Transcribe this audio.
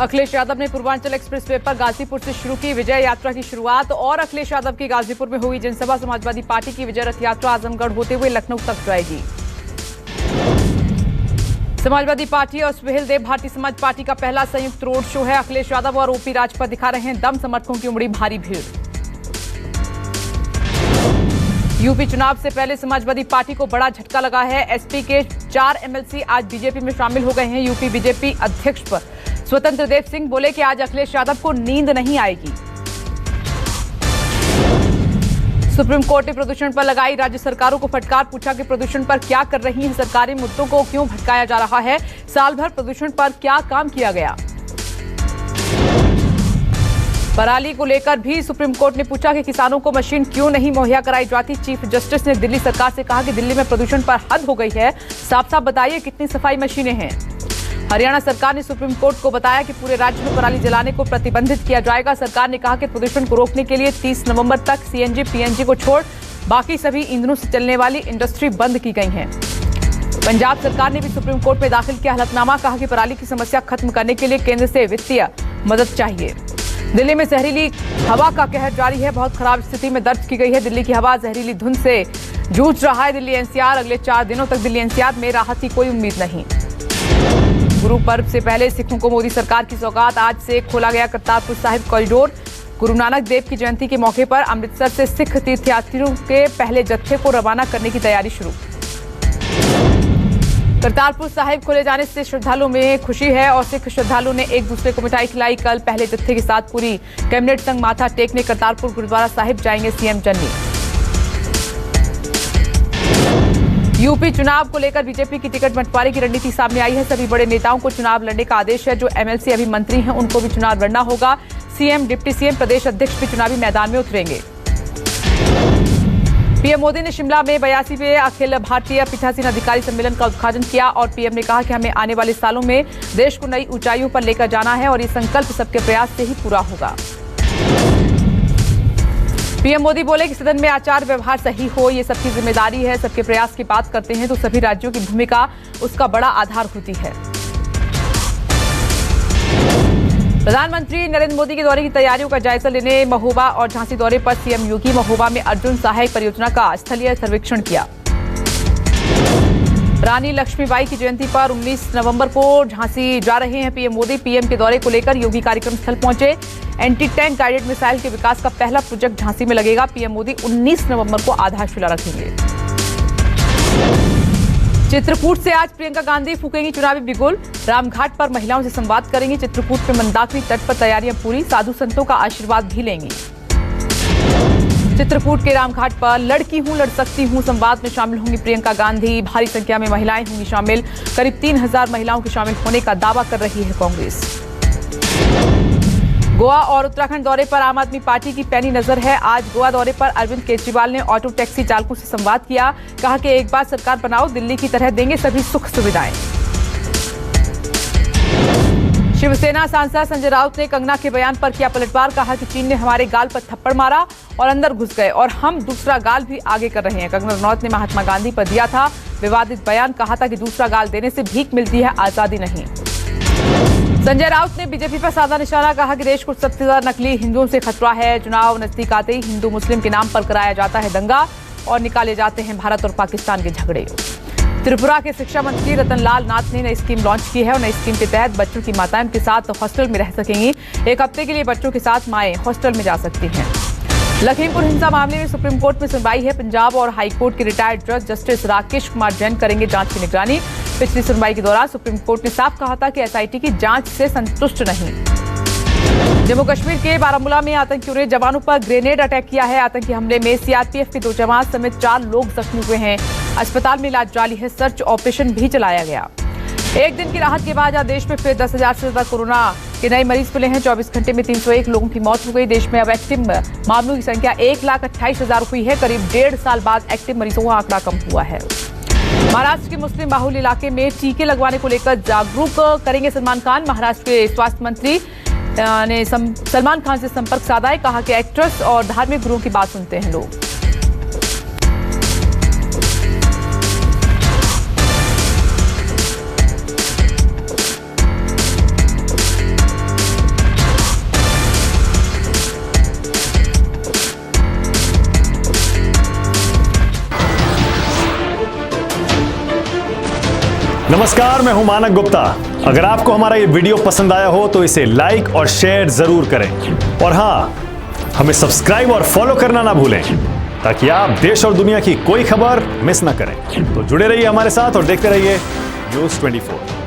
अखिलेश यादव ने पूर्वांचल एक्सप्रेसवे पर गाजीपुर से शुरू की विजय यात्रा की शुरुआत और अखिलेश यादव की गाजीपुर में हुई जनसभा। समाजवादी पार्टी की विजय रथ यात्रा आजमगढ़ होते हुए लखनऊ तक जाएगी। समाजवादी पार्टी और सुहेल देव भारतीय समाज पार्टी का पहला संयुक्त रोड शो है। अखिलेश यादव और ओपी राजपत दिखा रहे हैं दम, समर्थकों की उमड़ी भारी भीड़। यूपी चुनाव से पहले समाजवादी पार्टी को बड़ा झटका लगा है। एसपी के 4 एमएलसी आज बीजेपी में शामिल हो गए हैं। यूपी बीजेपी अध्यक्ष स्वतंत्र देव सिंह बोले कि आज अखिलेश यादव को नींद नहीं आएगी। सुप्रीम कोर्ट ने प्रदूषण पर लगाई राज्य सरकारों को फटकार, पूछा कि प्रदूषण पर क्या कर रही है सरकारें, मुद्दों को क्यों भटकाया जा रहा है, साल भर प्रदूषण पर क्या काम किया गया। पराली को लेकर भी सुप्रीम कोर्ट ने पूछा कि किसानों को मशीन क्यों नहीं मुहैया कराई जाती। चीफ जस्टिस ने दिल्ली सरकार से कहा कि दिल्ली में प्रदूषण पर हद हो गई है, साफ साफ बताइए कितनी सफाई मशीनें हैं। हरियाणा सरकार ने सुप्रीम कोर्ट को बताया कि पूरे राज्य में पराली जलाने को प्रतिबंधित किया जाएगा। सरकार ने कहा कि प्रदूषण को रोकने के लिए 30 नवंबर तक सीएनजी पीएनजी को छोड़ बाकी सभी ईंधनों से चलने वाली इंडस्ट्री बंद की गई है। पंजाब सरकार ने भी सुप्रीम कोर्ट में दाखिल किया हलफनामा, कहा कि पराली की समस्या खत्म करने के लिए केंद्र से वित्तीय मदद चाहिए। दिल्ली में जहरीली हवा का कहर जारी है, बहुत खराब स्थिति में दर्ज की गई है। दिल्ली की हवा जहरीली धुंध से जूझ रहा है दिल्ली एनसीआर। अगले 4 दिनों तक दिल्ली एनसीआर में राहत की कोई उम्मीद नहीं। गुरु पर्व से पहले सिखों को मोदी सरकार की सौगात, आज से खोला गया करतारपुर साहिब कॉरिडोर। गुरु नानक देव की जयंती के मौके पर अमृतसर से सिख तीर्थयात्रियों के पहले जत्थे को रवाना करने की तैयारी शुरू। करतारपुर साहिब खोले जाने से श्रद्धालुओं में खुशी है और सिख श्रद्धालुओं ने एक दूसरे को मिठाई खिलाई। कल पहले जत्थे के साथ पूरी कैबिनेट संग माथा टेकने करतारपुर गुरुद्वारा साहिब जाएंगे सीएम चन्नी। यूपी चुनाव को लेकर बीजेपी की टिकट बंटवारे की रणनीति सामने आई है। सभी बड़े नेताओं को चुनाव लड़ने का आदेश है। जो एमएलसी अभी मंत्री हैं उनको भी चुनाव लड़ना होगा। सीएम, डिप्टी सीएम, प्रदेश अध्यक्ष भी चुनावी मैदान में उतरेंगे। पीएम मोदी ने शिमला में 82वें अखिल भारतीय पीठासीन अधिकारी सम्मेलन का उद्घाटन किया और पीएम ने कहा कि हमें आने वाले सालों में देश को नई ऊंचाइयों पर लेकर जाना है और ये संकल्प सबके प्रयास से ही पूरा होगा। पीएम मोदी बोले कि सदन में आचार व्यवहार सही हो, ये सबकी जिम्मेदारी है। सबके प्रयास की बात करते हैं तो सभी राज्यों की भूमिका उसका बड़ा आधार होती है। प्रधानमंत्री नरेंद्र मोदी के दौरे की तैयारियों का जायजा लेने महोबा और झांसी दौरे पर सीएम योगी महोबा में अर्जुन सहायक परियोजना का स्थलीय सर्वेक्षण किया। रानी लक्ष्मीबाई की जयंती पर 19 नवंबर को झांसी जा रहे हैं पीएम मोदी। पीएम के दौरे को लेकर योगी कार्यक्रम स्थल पहुंचे। एंटी टैंक गाइडेड मिसाइल के विकास का पहला प्रोजेक्ट झांसी में लगेगा। पीएम मोदी 19 नवंबर को आधारशिला रखेंगे। चित्रकूट से आज प्रियंका गांधी फूकेंगी चुनावी बिगुल। रामघाट पर महिलाओं से संवाद करेंगी। चित्रकूट में मंदाकिनी तट पर तैयारियां पूरी, साधु संतों का आशीर्वाद भी लेंगी। चित्रकूट के रामघाट पर लड़की हूं लड़ सकती हूं संवाद में शामिल होंगी प्रियंका गांधी। भारी संख्या में महिलाएं होंगी शामिल। करीब 3000 महिलाओं के शामिल होने का दावा कर रही है कांग्रेस। गोवा और उत्तराखंड दौरे पर आम आदमी पार्टी की पैनी नजर है। आज गोवा दौरे पर अरविंद केजरीवाल ने ऑटो टैक्सी चालकों से संवाद किया। कहा कि एक बार सरकार बनाओ, दिल्ली की तरह देंगे सभी सुख सुविधाएं। शिवसेना सांसद संजय राउत ने कंगना के बयान पर किया पलटवार। कहा कि चीन ने हमारे गाल पर थप्पड़ मारा और अंदर घुस गए और हम दूसरा गाल भी आगे कर रहे हैं। कंगना रनौत ने महात्मा गांधी पर दिया था विवादित बयान। कहा था कि दूसरा गाल देने से भीख मिलती है, आजादी नहीं। संजय राउत ने बीजेपी पर साधा निशाना। कहा कि देश को सबसे ज्यादा नकली हिंदुओं से खतरा है। चुनाव नजदीक आते ही हिंदू मुस्लिम के नाम पर कराया जाता है दंगा और निकाले जाते हैं भारत और पाकिस्तान के झगड़े। त्रिपुरा के शिक्षा मंत्री रतनलाल नाथ ने नई स्कीम लॉन्च की है और नई स्कीम के तहत बच्चों की माताएं उनके साथ हॉस्टल में रह सकेंगी। 1 हफ्ते के लिए बच्चों के साथ माएं हॉस्टल में जा सकती हैं। लखीमपुर हिंसा मामले में सुप्रीम कोर्ट में सुनवाई है। पंजाब और हाईकोर्ट के रिटायर्ड जज जस्टिस राकेश कुमार जैन करेंगे जांच की निगरानी। पिछली सुनवाई के दौरान सुप्रीम कोर्ट ने साफ कहा था कि एसआईटी की जांच से संतुष्ट नहीं। जम्मू कश्मीर के बारामूला में आतंकियों ने जवानों पर ग्रेनेड अटैक किया है। आतंकी हमले में सीआरपीएफ के 2 जवान समेत 4 लोग जख्मी हुए हैं। अस्पताल में इलाज जारी है। सर्च ऑपरेशन भी चलाया गया। एक दिन की राहत के बाद आज देश में फिर 10,000 से ज्यादा कोरोना के नए मरीज मिले हैं। 24 घंटे में 301 लोगों की मौत हो गई। देश में अब एक्टिव मामलों की संख्या 1,28,000 हुई है। करीब 1.5 साल बाद एक्टिव मरीजों का आंकड़ा कम हुआ है। महाराष्ट्र के मुस्लिम बाहुल इलाके में टीके लगवाने को लेकर जागरूक करेंगे सलमान खान। महाराष्ट्र के स्वास्थ्य मंत्री ने सलमान खान से संपर्क साधा है। कहा कि एक्ट्रेस और धार्मिक गुरुओं की बात सुनते हैं लोग। नमस्कार, मैं हूं मानक गुप्ता। अगर आपको हमारा ये वीडियो पसंद आया हो तो इसे लाइक और शेयर जरूर करें और हाँ, हमें सब्सक्राइब और फॉलो करना ना भूलें ताकि आप देश और दुनिया की कोई खबर मिस ना करें। तो जुड़े रहिए हमारे साथ और देखते रहिए न्यूज़ 24।